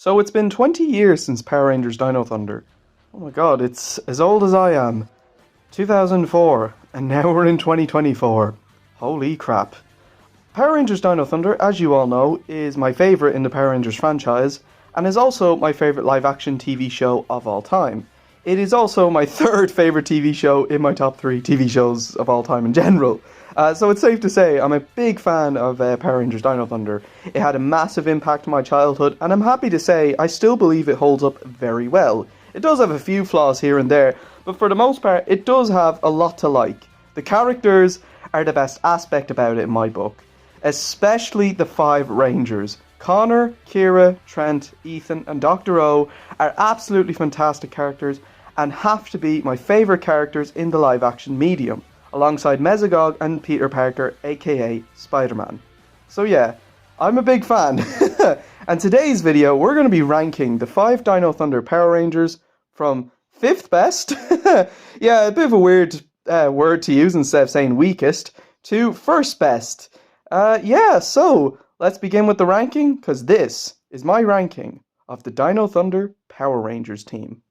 So it's been 20 years since Power Rangers Dino Thunder. Oh my god, it's as old as I am. 2004, and now we're in 2024. Holy crap. Power Rangers Dino Thunder, as you all know, is my favourite in the Power Rangers franchise, and is also my favourite live-action TV show of all time. It is also my third favourite TV show in my top 3 TV shows of all time in general. So it's safe to say I'm a big fan of Power Rangers Dino Thunder. It had a massive impact on my childhood, and I'm happy to say I still believe it holds up very well. It does have a few flaws here and there, but for the most part it does have a lot to like. The characters are the best aspect about it in my book, especially the 5 Rangers. Connor, Kira, Trent, Ethan and Dr. O are absolutely fantastic characters and have to be my favourite characters in the live action medium, alongside Mesogog and Peter Parker, aka Spider-Man. So yeah, I'm a big fan. And today's video we're going to be ranking the 5 Dino Thunder Power Rangers from 5th best, yeah, a bit of a weird word to use instead of saying weakest, to 1st best. Yeah, so let's begin with the ranking, because this is my ranking of the Dino Thunder Power Rangers team.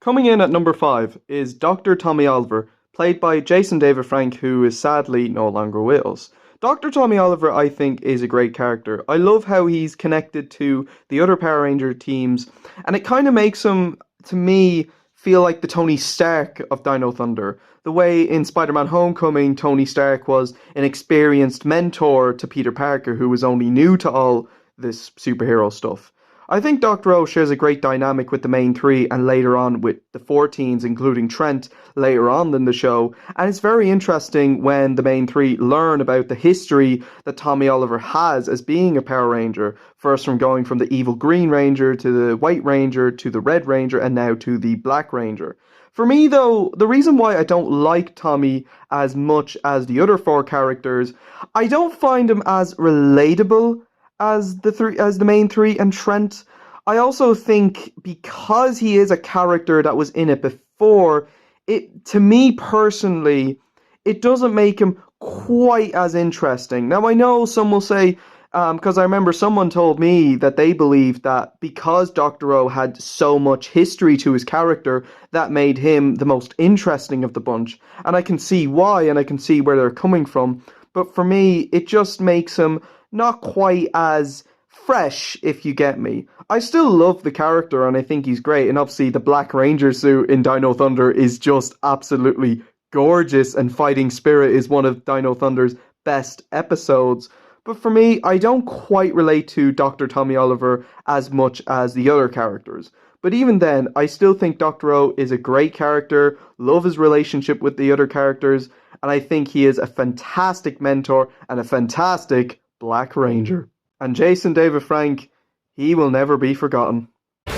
Coming in at number 5 is Dr. Tommy Oliver, played by Jason David Frank, who is sadly no longer with us. Dr. Tommy Oliver, I think, is a great character. I love how he's connected to the other Power Ranger teams, and it kind of makes him, to me, feel like the Tony Stark of Dino Thunder. The way in Spider-Man Homecoming, Tony Stark was an experienced mentor to Peter Parker, who was only new to all this superhero stuff. I think Dr. O shares a great dynamic with the main 3 and later on with the 4 teens, including Trent later on in the show, and it's very interesting when the main 3 learn about the history that Tommy Oliver has as being a Power Ranger, first from going from the evil Green Ranger to the White Ranger to the Red Ranger and now to the Black Ranger. For me though, the reason why I don't like Tommy as much as the other 4 characters, I don't find him as relatable as the main 3 and Trent. I also think because he is a character that was in it before, to me personally, it doesn't make him quite as interesting. Now I know some will say, because I remember someone told me that they believed that because Dr. O had so much history to his character, that made him the most interesting of the bunch. And I can see why, and I can see where they're coming from. But for me, it just makes him not quite as fresh, if you get me. I still love the character and I think he's great, and obviously the Black Ranger suit in Dino Thunder is just absolutely gorgeous, and Fighting Spirit is one of Dino Thunder's best episodes. But for me, I don't quite relate to Dr. Tommy Oliver as much as the other characters. But even then, I still think Dr. O is a great character, love his relationship with the other characters, and I think he is a fantastic mentor and a fantastic Black Ranger. And Jason David Frank, he will never be forgotten. Blue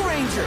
Ranger.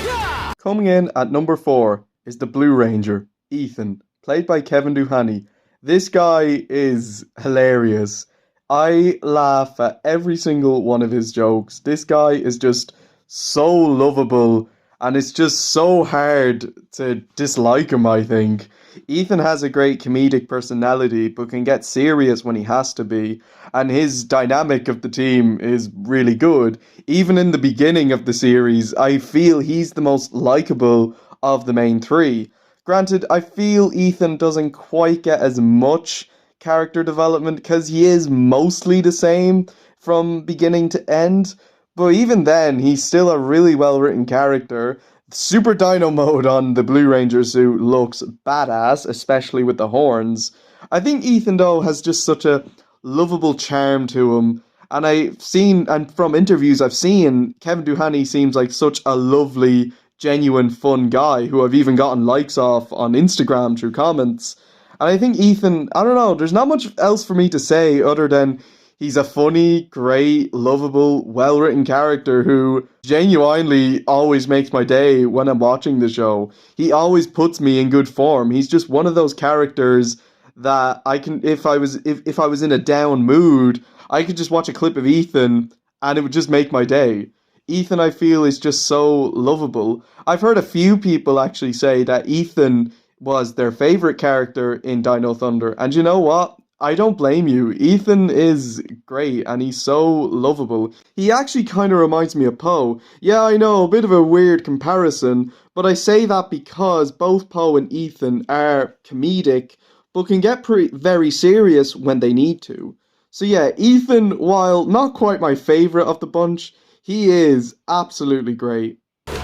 Yeah! Coming in at number 4 is the Blue Ranger, Ethan, played by Kevin Duhany. This guy is hilarious. I laugh at every single one of his jokes. This guy is just so lovable, and it's just so hard to dislike him, I think. Ethan has a great comedic personality, but can get serious when he has to be, and his dynamic of the team is really good. Even in the beginning of the series, I feel he's the most likable of the main 3. Granted, I feel Ethan doesn't quite get as much character development because he is mostly the same from beginning to end, but even then, he's still a really well-written character. Super Dino mode on the Blue Ranger suit looks badass, especially with the horns. I think Ethan, though, has just such a lovable charm to him, and from interviews I've seen, Kevin Duhany seems like such a lovely, genuine, fun guy who I've even gotten likes off on Instagram through comments. And I think Ethan, I don't know, there's not much else for me to say other than he's a funny, great, lovable, well-written character who genuinely always makes my day when I'm watching the show. He always puts me in good form. He's just one of those characters that I can, if I was in a down mood, I could just watch a clip of Ethan and it would just make my day. Ethan, I feel, is just so lovable. I've heard a few people actually say that Ethan was their favorite character in Dino Thunder, and you know what? I don't blame you. Ethan is great and he's so lovable. He actually kind of reminds me of Poe. Yeah, I know, a bit of a weird comparison, but I say that because both Poe and Ethan are comedic, but can get very serious when they need to. So yeah, Ethan, while not quite my favorite of the bunch, he is absolutely great. Terror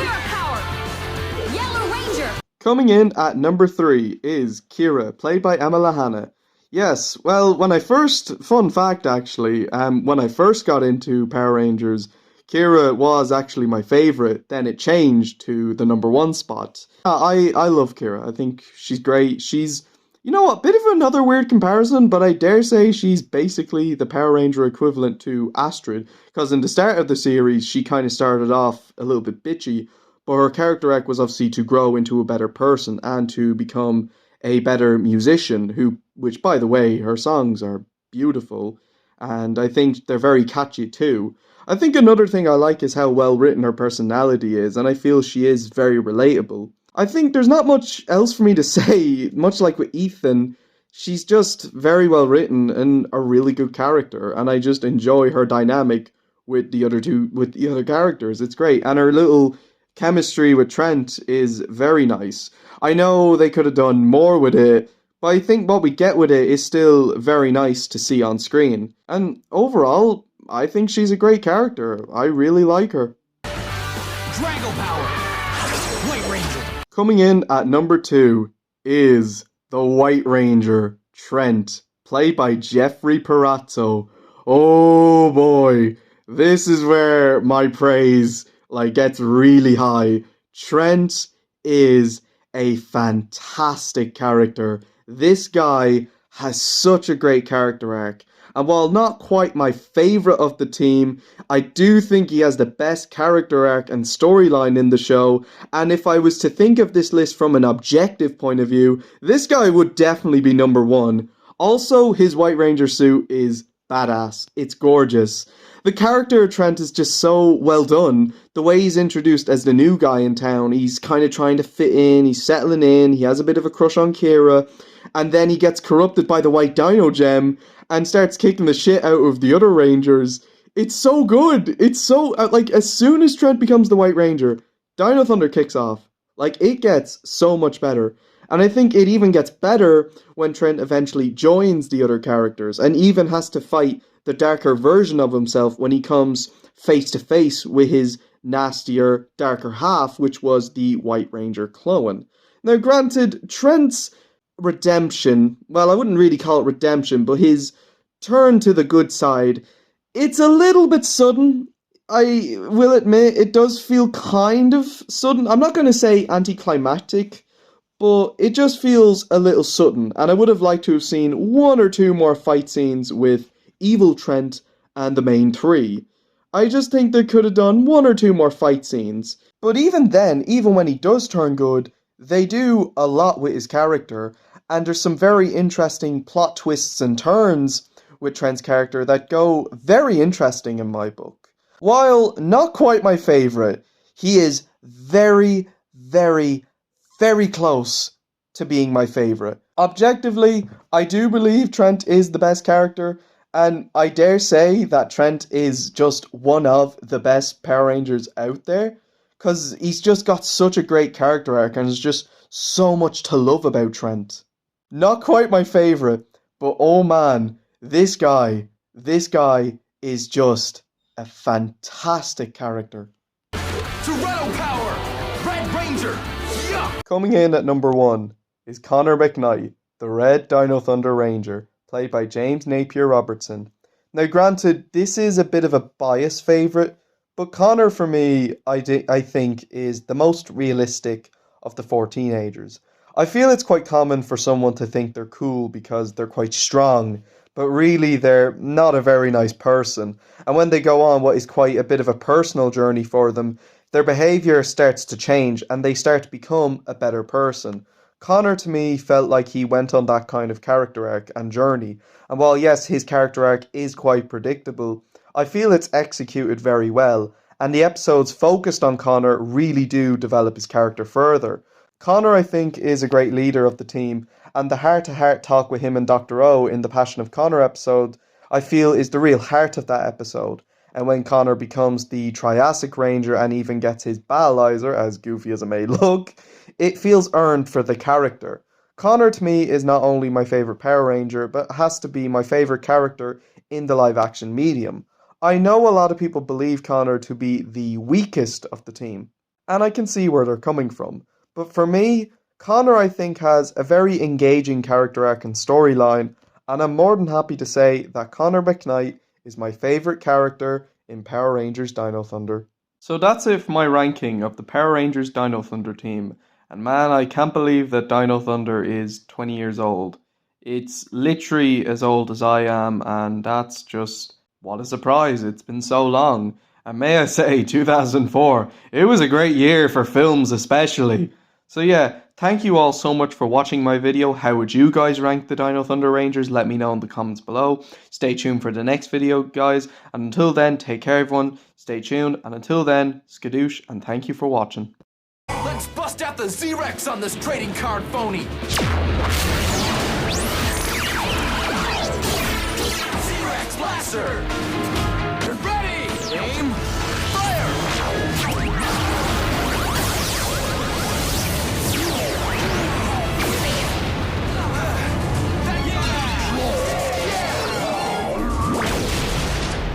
Power! Yellow Ranger! Coming in at number 3 is Kira, played by Emma Lahana. Yes, well, fun fact actually, when I first got into Power Rangers, Kira was actually my favorite. Then it changed to the number 1 spot. I love Kira. I think she's great. She's, you know, a bit of another weird comparison, but I dare say she's basically the Power Ranger equivalent to Astrid, because in the start of the series, she kind of started off a little bit bitchy, but her character arc was obviously to grow into a better person and to become a better musician, which by the way, her songs are beautiful, and I think they're very catchy too. I think another thing I like is how well written her personality is, and I feel she is very relatable. I think there's not much else for me to say, much like with Ethan. She's just very well written and a really good character, and I just enjoy her dynamic with the other characters. It's great, and her little chemistry with Trent is very nice. I know they could have done more with it, but I think what we get with it is still very nice to see on screen. And overall, I think she's a great character. I really like her. Drago Power! White Ranger! Coming in at number 2 is the White Ranger, Trent, played by Jeffrey Perazzo. Oh boy, this is where my praise gets really high. Trent is a fantastic character. This guy has such a great character arc. And while not quite my favorite of the team, I do think he has the best character arc and storyline in the show. And if I was to think of this list from an objective point of view, this guy would definitely be number 1. Also, his White Ranger suit is badass. It's gorgeous. The character of Trent is just so well done. The way he's introduced as the new guy in town, he's kind of trying to fit in, he's settling in, he has a bit of a crush on Kira, and then he gets corrupted by the White Dino Gem and starts kicking the shit out of the other Rangers. It's so good. It's so, as soon as Trent becomes the White Ranger, Dino Thunder kicks off. It gets so much better. And I think it even gets better when Trent eventually joins the other characters and even has to fight the darker version of himself when he comes face to face with his nastier, darker half, which was the White Ranger clone. Now, granted, Trent's redemption, well, I wouldn't really call it redemption, but his turn to the good side, it's a little bit sudden. I will admit, it does feel kind of sudden. I'm not going to say anticlimactic, but it just feels a little sudden, and I would have liked to have seen 1 or 2 more fight scenes with Evil Trent and the main 3. I just think they could have done 1 or 2 more fight scenes. But even then, even when he does turn good, they do a lot with his character, and there's some very interesting plot twists and turns with Trent's character that go very interesting in my book. While not quite my favourite, he is very, very, very close to being my favourite. Objectively, I do believe Trent is the best character, and I dare say that Trent is just one of the best Power Rangers out there, because he's just got such a great character arc and there's just so much to love about Trent. Not quite my favourite, but oh man, this guy is just a fantastic character. Toretto Power! Red Ranger! Yeah! Coming in at number 1 is Connor McKnight, the Red Dino Thunder Ranger, played by James Napier Robertson. Now granted, this is a bit of a biased favourite, but Connor for me, I think, is the most realistic of the 4 teenagers. I feel it's quite common for someone to think they're cool because they're quite strong, but really they're not a very nice person. And when they go on what is quite a bit of a personal journey for them, their behaviour starts to change and they start to become a better person. Connor to me felt like he went on that kind of character arc and journey, and while yes, his character arc is quite predictable, I feel it's executed very well, and the episodes focused on Connor really do develop his character further. Connor, I think, is a great leader of the team, and the heart-to-heart talk with him and Dr. O in the Passion of Connor episode, I feel, is the real heart of that episode. And when Connor becomes the Triassic Ranger and even gets his Battleizer, as goofy as it may look, it feels earned for the character. Connor, to me, is not only my favourite Power Ranger, but has to be my favourite character in the live-action medium. I know a lot of people believe Connor to be the weakest of the team, and I can see where they're coming from. But for me, Connor, I think, has a very engaging character arc and storyline, and I'm more than happy to say that Connor McKnight is my favourite character in Power Rangers Dino Thunder. So that's it for my ranking of the Power Rangers Dino Thunder team. And man, I can't believe that Dino Thunder is 20 years old. It's literally as old as I am, and that's just, what a surprise, it's been so long. And may I say, 2004, it was a great year for films especially. So yeah, thank you all so much for watching my video. How would you guys rank the Dino Thunder Rangers? Let me know in the comments below. Stay tuned for the next video, guys. And until then, take care everyone. Stay tuned. And until then, skadoosh, and thank you for watching. Let's bust out the Z-Rex on this trading card phony! Z-Rex Blaster!